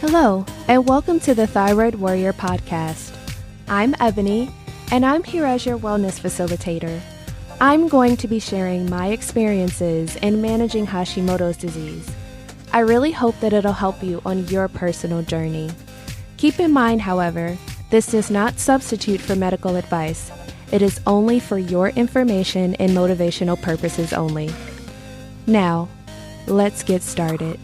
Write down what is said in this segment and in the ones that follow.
Hello, and welcome to the Thyroid Warrior podcast. I'm Ebony, and I'm here as your wellness facilitator. I'm going to be sharing my experiences in managing Hashimoto's disease. I really hope that it'll help you on your personal journey. Keep in mind, however, this does not substitute for medical advice. It is only for your information and motivational purposes only. Now, let's get started.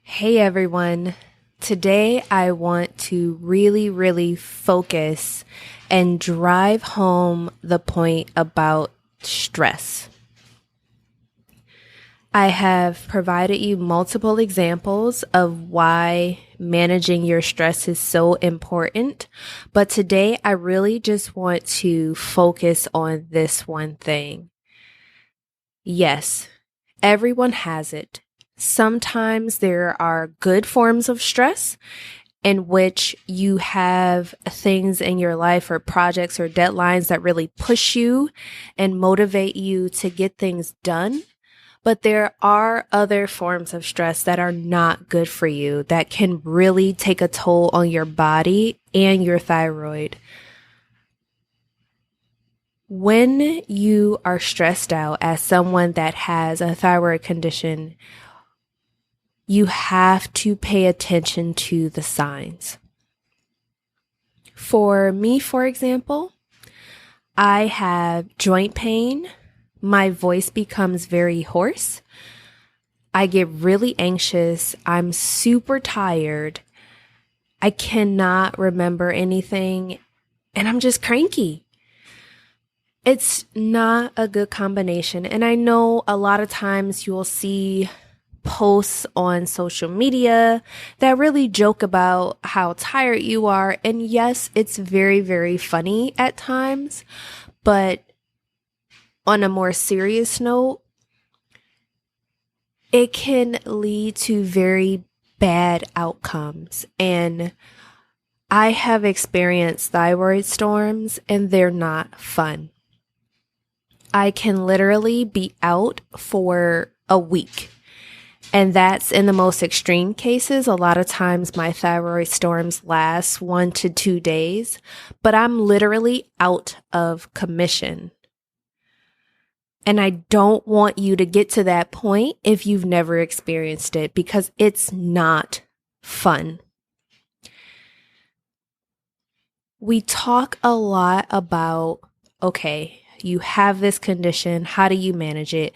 Hey everyone, today I want to really focus and drive home the point about stress. I have provided you multiple examples of why managing your stress is so important, but today I really just want to focus on this one thing. Yes, everyone has it. Sometimes there are good forms of stress in which you have things in your life or projects or deadlines that really push you and motivate you to get things done. But there are other forms of stress that are not good for you that can really take a toll on your body and your thyroid. When you are stressed out as someone that has a thyroid condition, you have to pay attention to the signs. For me, for example, I have joint pain. My voice becomes very hoarse. I get really anxious. I'm super tired. I cannot remember anything, and I'm just cranky. It's not a good combination. And I know a lot of times you'll see posts on social media that really joke about how tired you are. And yes, it's very funny at times, but on a more serious note, it can lead to very bad outcomes. And I have experienced thyroid storms, and they're not fun. I can literally be out for a week. And that's in the most extreme cases. A lot of times my thyroid storms last 1 to 2 days, but I'm literally out of commission. And I don't want you to get to that point if you've never experienced it, because it's not fun. We talk a lot about, okay, you have this condition. How do you manage it?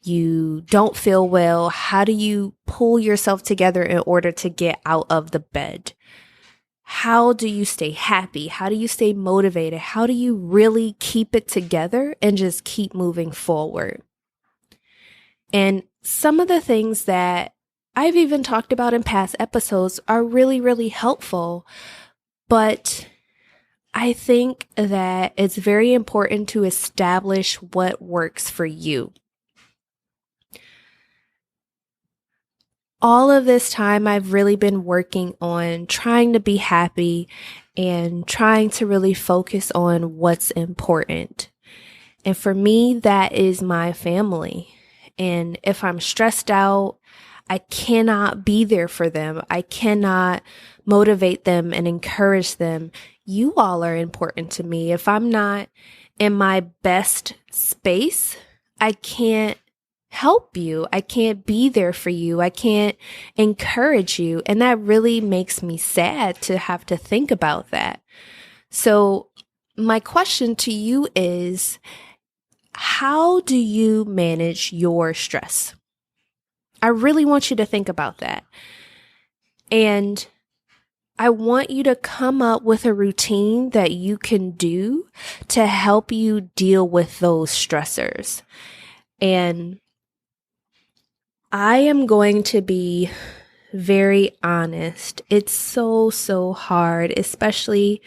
You don't feel well. How do you pull yourself together in order to get out of the bed? How do you stay happy? How do you stay motivated? How do you really keep it together and just keep moving forward? And some of the things that I've even talked about in past episodes are really helpful, but I think that it's very important to establish what works for you. All of this time, I've really been working on trying to be happy and trying to really focus on what's important. And for me, that is my family. And if I'm stressed out, I cannot be there for them. I cannot motivate them and encourage them. You all are important to me. If I'm not in my best space, I can't help you. I can't be there for you. I can't encourage you. And that really makes me sad to have to think about that. So my question to you is, how do you manage your stress? I really want you to think about that. And I want you to come up with a routine that you can do to help you deal with those stressors. And I am going to be very honest. It's so hard, especially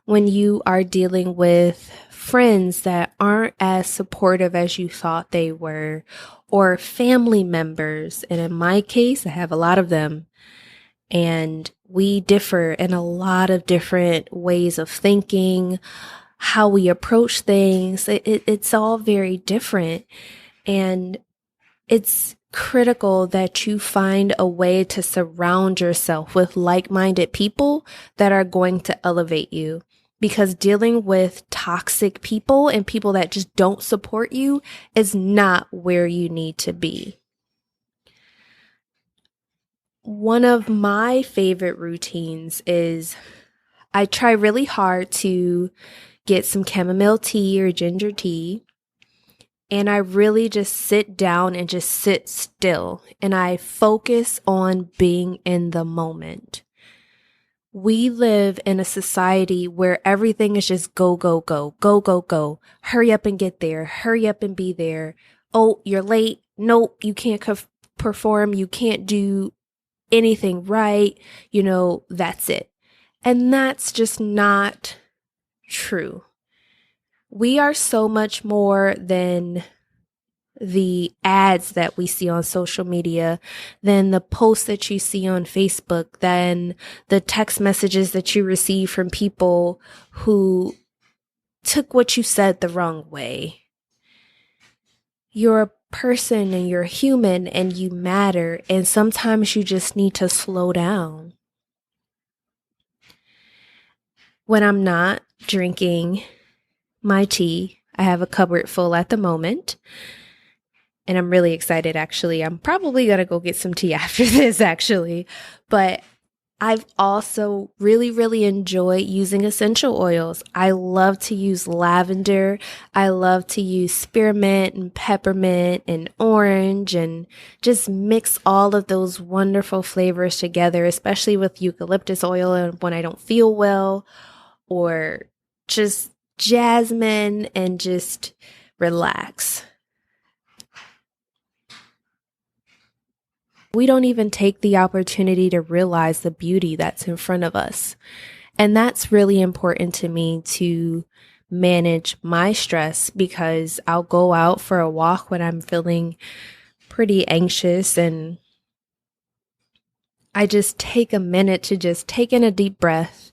when you are dealing with friends that aren't as supportive as you thought they were, or family members. And in my case, I have a lot of them. And we differ in a lot of different ways of thinking, how we approach things. It's all very different. And it's critical that you find a way to surround yourself with like-minded people that are going to elevate you. Because dealing with toxic people and people that just don't support you is not where you need to be. One of my favorite routines is I try really hard to get some chamomile tea or ginger tea, and I really just sit down and just sit still, and I focus on being in the moment. We live in a society where everything is just go, go, go, go, go, go. Hurry up and get there. Hurry up and be there. Oh, you're late. Nope, you can't perform. You can't do anything right. That's it. And that's just not true. We are so much more than the ads that we see on social media, than the posts that you see on Facebook, than the text messages that you receive from people who took what you said the wrong way. You're a person and you're human and you matter, and sometimes you just need to slow down. When I'm not drinking my tea, I have a cupboard full at the moment. And I'm really excited, actually. I'm probably going to go get some tea after this, actually. But I've also really, really enjoyed using essential oils. I love to use lavender. I love to use spearmint and peppermint and orange, and just mix all of those wonderful flavors together, especially with eucalyptus oil and when I don't feel well, or just jasmine, and just relax. We don't even take the opportunity to realize the beauty that's in front of us. And that's really important to me to manage my stress, because I'll go out for a walk when I'm feeling pretty anxious, and I just take a minute to just take in a deep breath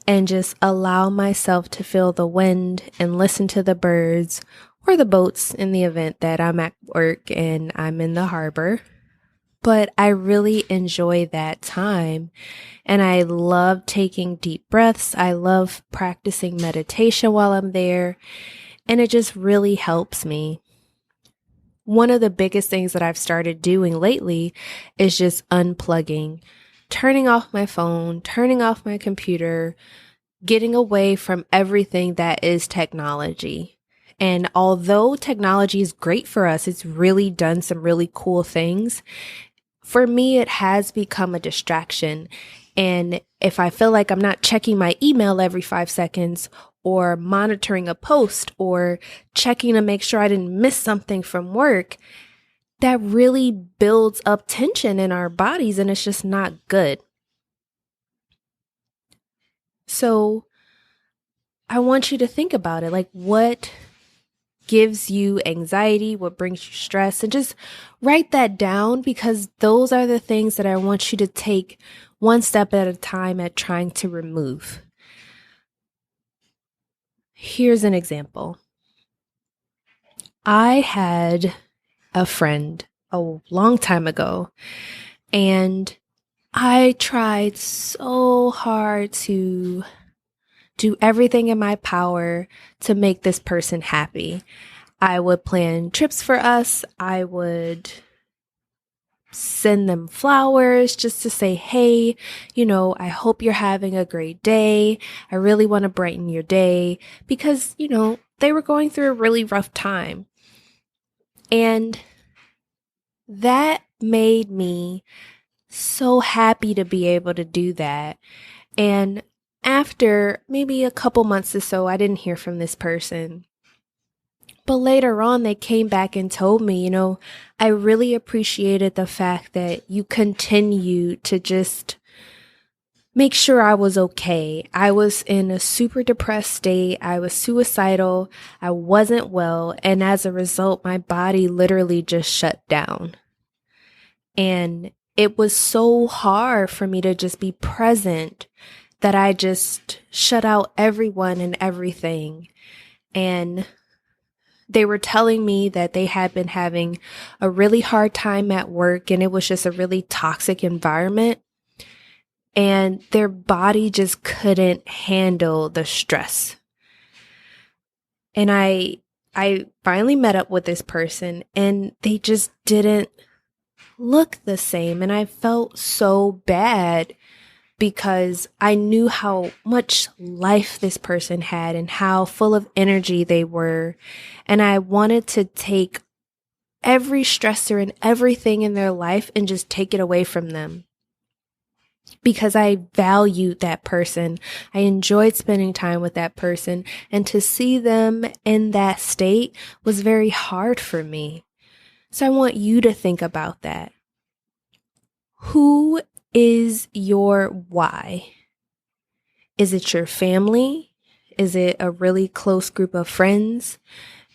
and just allow myself to feel the wind and listen to the birds or the boats in the event that I'm at work and I'm in the harbor. But I really enjoy that time, and I love taking deep breaths. I love practicing meditation while I'm there, and it just really helps me. One of the biggest things that I've started doing lately is just unplugging, turning off my phone, turning off my computer, getting away from everything that is technology. And although technology is great for us, it's really done some really cool things. For me, it has become a distraction. And if I feel like I'm not checking my email every 5 seconds, or monitoring a post, or checking to make sure I didn't miss something from work, that really builds up tension in our bodies, and it's just not good. So I want you to think about it. Like, what gives you anxiety, what brings you stress, and just write that down, because those are the things that I want you to take one step at a time at trying to remove. Here's an example. I had a friend a long time ago, and I tried so hard to do everything in my power to make this person happy. I would plan trips for us. I would send them flowers just to say, hey, I hope you're having a great day. I really want to brighten your day, because, they were going through a really rough time. And that made me so happy to be able to do that. And after maybe a couple months or so, I didn't hear from this person. But later on, they came back and told me, I really appreciated the fact that you continued to just make sure I was okay. I was in a super depressed state. I was suicidal. I wasn't well. And as a result, my body literally just shut down. And it was so hard for me to just be present that I just shut out everyone and everything. And They were telling me that they had been having a really hard time at work and it was just a really toxic environment. And their body just couldn't handle the stress. And I finally met up with this person and they just didn't look the same. And I felt so bad because I knew how much life this person had and how full of energy they were. And I wanted to take every stressor and everything in their life and just take it away from them. Because I valued that person. I enjoyed spending time with that person. And to see them in that state was very hard for me. So I want you to think about that. Who is your why? Is it your family? Is it a really close group of friends?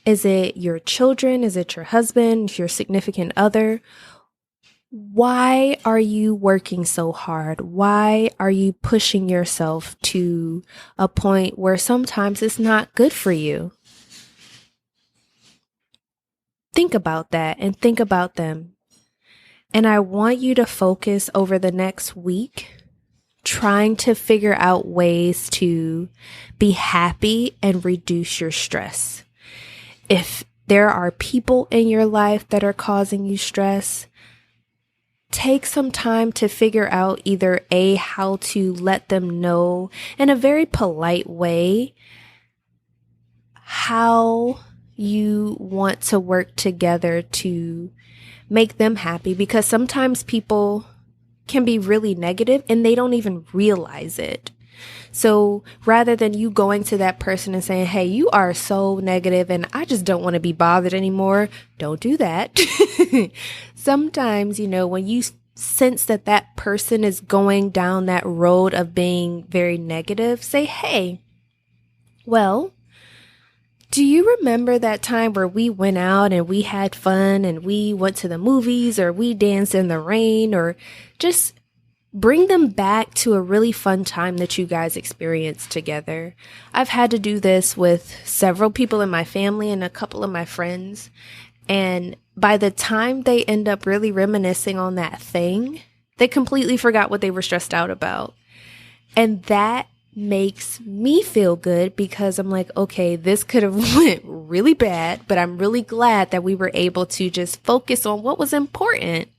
Is it your children? Is it your husband, your significant other? Why are you working so hard? Why are you pushing yourself to a point where sometimes it's not good for you? Think about that and think about them. And I want you to focus over the next week trying to figure out ways to be happy and reduce your stress. If there are people in your life that are causing you stress, take some time to figure out either A, how to let them know in a very polite way how you want to work together to make them happy, because sometimes people can be really negative and they don't even realize it. So rather than you going to that person and saying, hey, you are so negative and I just don't want to be bothered anymore, don't do that. Sometimes, when you sense that that person is going down that road of being very negative, say, hey, well, do you remember that time where we went out and we had fun and we went to the movies or we danced in the rain, or just bring them back to a really fun time that you guys experienced together. I've had to do this with several people in my family and a couple of my friends. And by the time they end up really reminiscing on that thing, they completely forgot what they were stressed out about. And that makes me feel good because I'm like, okay, this could have went really bad, but I'm really glad that we were able to just focus on what was important.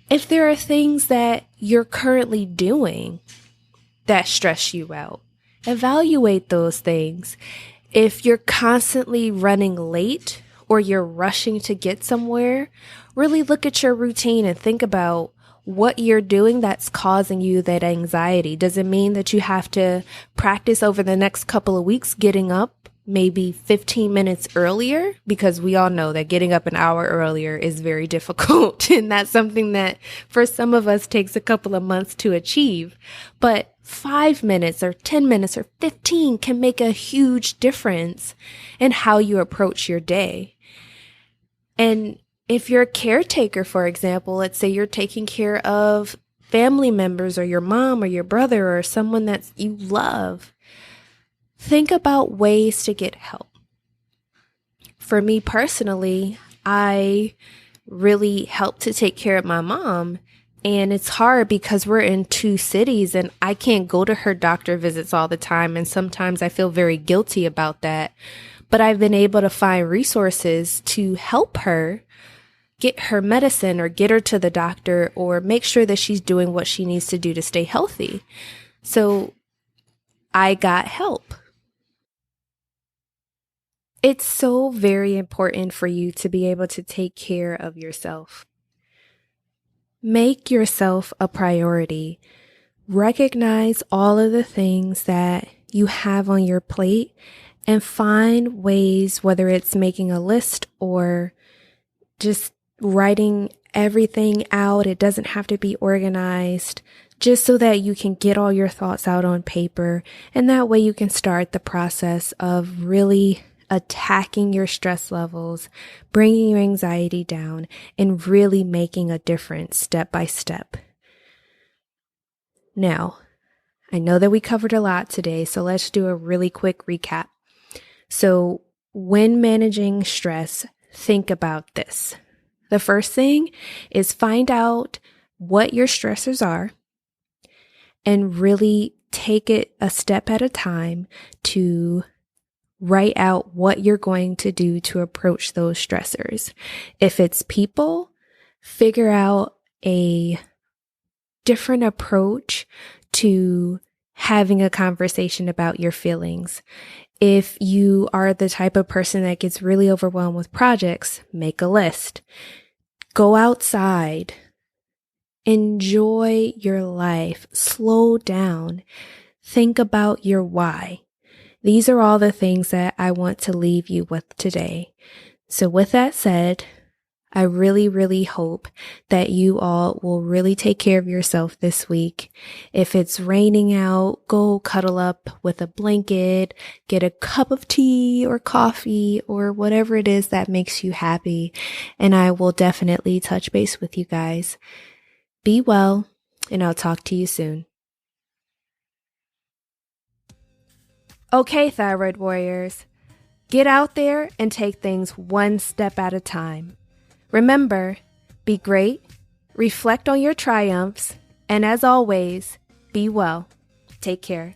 If there are things that you're currently doing that stress you out, evaluate those things. If you're constantly running late or you're rushing to get somewhere, really look at your routine and think about what you're doing that's causing you that anxiety. Does it mean that you have to practice over the next couple of weeks getting up maybe 15 minutes earlier? Because we all know that getting up an hour earlier is very difficult. And that's something that for some of us takes a couple of months to achieve. But 5 minutes or 10 minutes or 15 can make a huge difference in how you approach your day. And if you're a caretaker, for example, let's say you're taking care of family members or your mom or your brother or someone that you love, think about ways to get help. For me personally, I really help to take care of my mom. And it's hard because we're in 2 cities and I can't go to her doctor visits all the time. And sometimes I feel very guilty about that. But I've been able to find resources to help her get her medicine or get her to the doctor or make sure that she's doing what she needs to do to stay healthy. So I got help. It's so very important for you to be able to take care of yourself. Make yourself a priority. Recognize all of the things that you have on your plate and find ways, whether it's making a list or just writing everything out. It doesn't have to be organized, just so that you can get all your thoughts out on paper. And that way you can start the process of really attacking your stress levels, bringing your anxiety down, and really making a difference step by step. Now, I know that we covered a lot today, so let's do a really quick recap. So When managing stress, think about this. The first thing is find out what your stressors are and really take it a step at a time to write out what you're going to do to approach those stressors. If it's people, figure out a different approach to having a conversation about your feelings. If you are the type of person that gets really overwhelmed with projects, make a list. Go outside. Enjoy your life. Slow down. Think about your why. These are all the things that I want to leave you with today. So with that said, I really, really hope that you all will really take care of yourself this week. If it's raining out, go cuddle up with a blanket, get a cup of tea or coffee or whatever it is that makes you happy. And I will definitely touch base with you guys. Be well, and I'll talk to you soon. Okay, Thyroid Warriors, get out there and take things one step at a time. Remember, be great, reflect on your triumphs, and as always, be well. Take care.